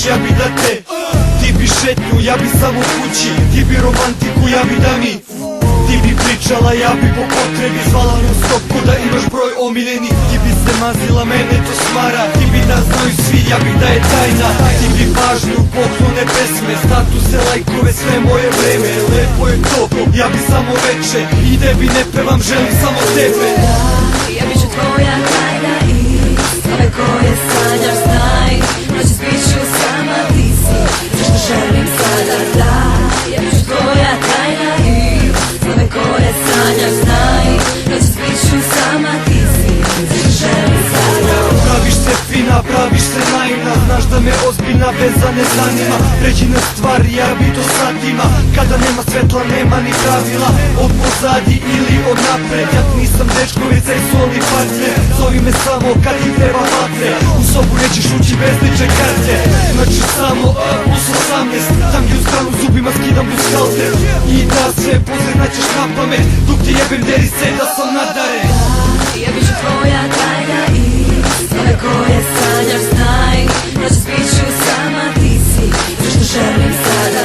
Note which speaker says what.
Speaker 1: ja bi da te. Ti bi šetnju, ja bi samo kući. Ti bi romantiku, ja bi da mi. Ti bi pričala, ja bi po potrebi zvala non stop ko da imaš broj omiljeni. Ti bi se mazila, mene to smara. Ti bi da znaju svi, ja bi da je tajna. Ti bi pažnju, poklone, pesme, statuse, lajkove, sve moje vreme. Lepo je to, ja bi samo veče. I tebi ne pevam, želim samo tebe.
Speaker 2: Ja bit ću tvoja tajna i snove koje sanjaš znaj. Noći bit ću sama, ti si sve što želim sada, da. Ja bit ću tvoja tajna i snove koje sanjaš znaj. Noći bit ću sama, ti si sve što želim sada.
Speaker 1: Praviš se fina, praviš se naivna. Znaš da me ozbiljna veza ne zanima. Pređi na stvari, ja bi to satima. Kada nema svetla, nema ni pravila. Od pozadi ili od napred. Ja nisam dečko, već seksualni partner. Zovi me samo kad ti treba vatre. U sobu nećeš ući bez lične karte. Znači samo plus 18. Tam gdje u stranu zubima skidam do skalte. I da sve poznaćeš na pamet. Dok ti jebem deri se da sam nadaren.
Speaker 2: Ja bit ću tvoja tajna i snove koje sanjaš znaj. Noći bit ću sama, ti si sve što želim sada.